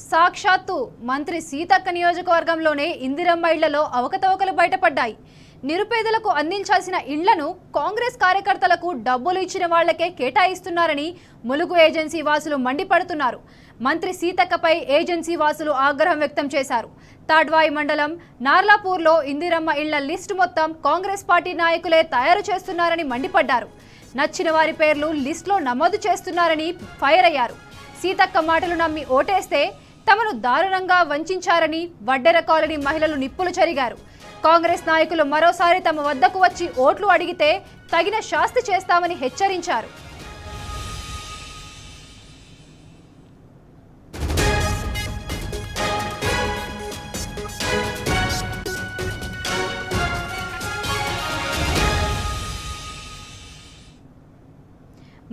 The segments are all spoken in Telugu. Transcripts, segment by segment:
సాక్షాత్తు మంత్రి సీతక్క నియోజకవర్గంలోనే ఇందిరమ్మ ఇళ్లలో అవకతవకలు బయటపడ్డాయి. నిరుపేదలకు అందించాల్సిన ఇళ్లను కాంగ్రెస్ కార్యకర్తలకు డబ్బులు ఇచ్చిన వాళ్లకే కేటాయిస్తున్నారని ములుగు ఏజెన్సీ వాసులు మండిపడుతున్నారు. మంత్రి సీతక్కపై ఏజెన్సీ వాసులు ఆగ్రహం వ్యక్తం చేశారు. తాడ్వాయి మండలం నార్లాపూర్లో ఇందిరమ్మ ఇళ్ల లిస్టు మొత్తం కాంగ్రెస్ పార్టీ నాయకులే తయారు చేస్తున్నారని మండిపడ్డారు. నచ్చిన వారి పేర్లు లిస్టులో నమోదు చేస్తున్నారని ఫైర్ అయ్యారు. సీతక్క మాటలు నమ్మి ఓటేస్తే తమను దారుణంగా వంచారని వడ్డెర కాలనీ మహిళలు నిప్పులు చెరిగారు. కాంగ్రెస్ నాయకులు మరోసారి తమ వద్దకు వచ్చి ఓట్లు అడిగితే తగిన శాస్తి చేస్తామని హెచ్చరించారు.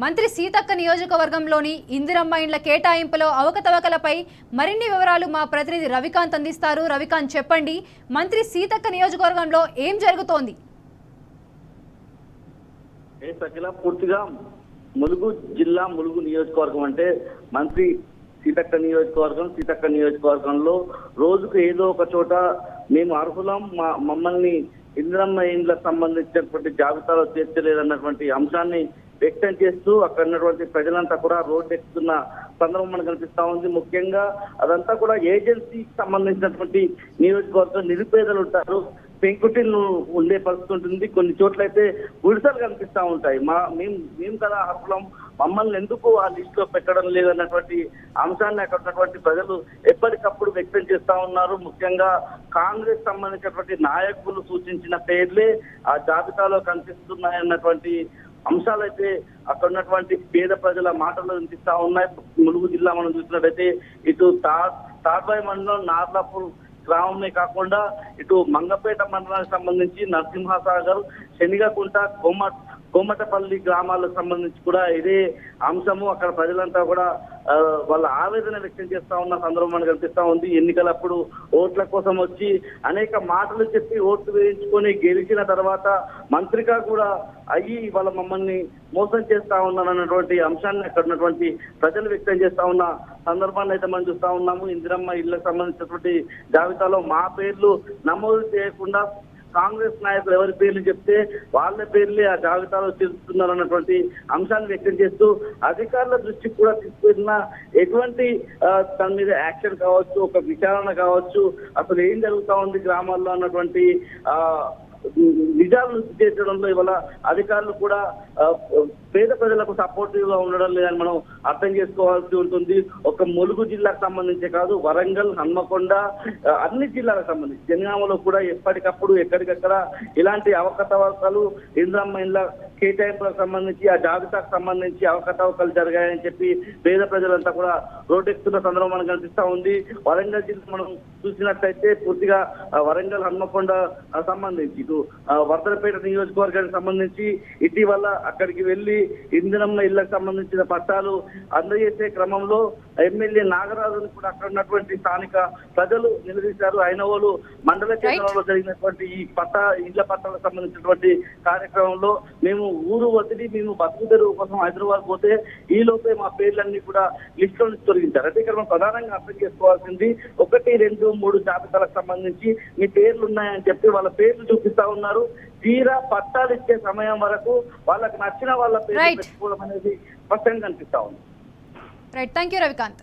మంత్రి సీతక్క నియోజకవర్గంలోని ఇందిరమ్మ ఇండ్ల కేటాయింపులో అవకతవకలపై మరిన్ని వివరాలు మా ప్రతినిధి రవికాంత్ అందిస్తారు. రవికాంత్, చెప్పండి, మంత్రి సీతక్క నియోజకవర్గంలో ఏం జరుగుతోంది? పూర్తిగా ములుగు జిల్లా ములుగు నియోజకవర్గం అంటే మంత్రి సీతక్క నియోజకవర్గంలో రోజుకు ఏదో ఒక చోట మేము అర్హులం, మమ్మల్ని ఇందిరమ్మ ఇండ్లకు సంబంధించినటువంటి జాబితాలో చేర్చలేదన్నటువంటి అంశాన్ని వ్యక్తం చేస్తూ అక్కడ ఉన్నటువంటి ప్రజలంతా కూడా రోడ్డు ఎక్కుతున్న సందర్భం మనకు కనిపిస్తా ఉంది. ముఖ్యంగా అదంతా కూడా ఏజెన్సీకి సంబంధించినటువంటి నియోజకవర్గం, నిరుపేదలు ఉంటారు, పెంకుటిల్లు ఉండే పరిస్థితి ఉంటుంది. కొన్ని చోట్ల అయితే గుడిసెలు కనిపిస్తా ఉంటాయి. మేము కదా అర్హులం, మమ్మల్ని ఎందుకు ఆ లిస్ట్ లో పెట్టడం లేదన్నటువంటి అంశాన్ని అక్కడ ఉన్నటువంటి ప్రజలు ఎప్పటికప్పుడు వ్యక్తం చేస్తా ఉన్నారు. ముఖ్యంగా కాంగ్రెస్ సంబంధించినటువంటి నాయకులు సూచించిన పేర్లే ఆ జాబితాలో కనిపిస్తున్నాయన్నటువంటి అంశాలైతే అక్కడ ఉన్నటువంటి పేద ప్రజల మాటలు వినిపిస్తా ఉన్నాయి. ములుగు జిల్లా మనం చూసినట్టయితే ఇటు తాడ్వాయి మండలం నార్లాపూర్ గ్రామమే కాకుండా ఇటు మంగపేట మండలానికి సంబంధించి నరసింహసాగర్, శనిగకుంట, కోమటపల్లి గ్రామాలకు సంబంధించి కూడా ఇదే అంశము అక్కడ ప్రజలంతా కూడా వాళ్ళ ఆవేదన వ్యక్తం చేస్తా ఉన్న సందర్భం మనకు కనిపిస్తా ఉంది. ఎన్నికలప్పుడు ఓట్ల కోసం వచ్చి అనేక మాటలు చెప్పి ఓట్లు వేయించుకొని గెలిచిన తర్వాత మంత్రిగా కూడా అయ్యి వాళ్ళ మమ్మల్ని మోసం చేస్తా ఉన్నారన్నటువంటి అంశాన్ని అక్కడ ఉన్నటువంటి ప్రజలు వ్యక్తం చేస్తా ఉన్న సందర్భాన్ని అయితే మనం చూస్తా ఉన్నాము. ఇందిరమ్మ ఇళ్లకు సంబంధించినటువంటి జాబితాలో మా పేర్లు నమోదు చేయకుండా కాంగ్రెస్ నాయకులు ఎవరి పేర్లు చెప్తే వాళ్ళ పేర్లే ఆ జాబితాలో చేరుస్తున్నారన్నటువంటి అంశాన్ని వ్యక్తం చేస్తూ అధికారుల దృష్టికి కూడా తీసుకెళ్ళిన ఎటువంటి దాని మీద యాక్షన్ కావచ్చు, ఒక విచారణ కావచ్చు, అసలు ఏం జరుగుతా ఉంది గ్రామాల్లో అన్నటువంటి నిజాలను చేర్చడంలో ఇవాళ అధికారులు కూడా పేద ప్రజలకు సపోర్టివ్ గా ఉండడం లేదని మనం అర్థం చేసుకోవాల్సి ఉంటుంది. ఒక ములుగు జిల్లాకు సంబంధించే కాదు, వరంగల్, హన్మకొండ, అన్ని జిల్లాలకు సంబంధించి జనగామలో కూడా ఎప్పటికప్పుడు ఎక్కడికక్కడ ఇలాంటి అవకతవకలు, ఇందిరమ్మ ఇండ్ల కేటాయింపులకు సంబంధించి ఆ జాబితాకు సంబంధించి అవకతవకలు జరిగాయని చెప్పి పేద ప్రజలంతా కూడా రోడ్డెక్కుతున్న సందర్భం మనకు కనిపిస్తా ఉంది. వరంగల్ జిల్లా మనం చూసినట్లయితే పూర్తిగా వరంగల్, హన్మకొండ సంబంధించి ఇటు వర్ధనపేట నియోజకవర్గానికి సంబంధించి ఇటీవల అక్కడికి వెళ్లి ఇందిరమ్మ ఇళ్లకు సంబంధించిన పట్టాలు అందజేసే క్రమంలో ఎమ్మెల్యే నాగరాజును కూడా అక్కడ ఉన్నటువంటి స్థానిక ప్రజలు నిలదీశారు. ఐనవోలు మండల కేంద్రంలో జరిగినటువంటి ఈ ఇళ్ల పట్టాలకు సంబంధించినటువంటి కార్యక్రమంలో మేము ఊరు వదిలి మేము బతుకు తెరువు కోసం హైదరాబాద్ పోతే ఈ లోపే మా పేర్లన్నీ కూడా లిస్టులో నుంచి తొలగించారు. అంటే ఇక్కడ ప్రధానంగా అర్థం చేసుకోవాల్సింది 1, 2, 3 జాబితాలకు సంబంధించి మీ పేర్లు ఉన్నాయని చెప్పి వాళ్ళ పేర్లు చూపిస్తా ఉన్నారు. తీరా పట్టాలు ఇచ్చే సమయం వరకు వాళ్ళకి నచ్చిన వాళ్ళ పేరు పెట్టుకోవడం అనేది స్పష్టంగా కనిపిస్తా ఉంది. Right, thank you Ravikanth.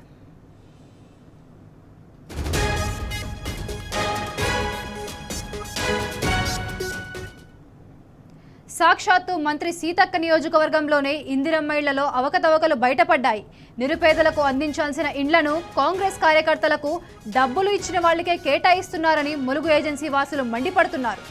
సాక్షాత్తు మంత్రి సీతక్క నియోజకవర్గంలోనే ఇందిరమ్మ ఇళ్లలో అవకతవకలు బయటపడ్డాయి. నిరుపేదలకు అందించాల్సిన ఇండ్లను కాంగ్రెస్ కార్యకర్తలకు డబ్బులు ఇచ్చిన వాళ్లకే కేటాయిస్తున్నారని ములుగు ఏజెన్సీ వాసులు మండిపడుతున్నారు.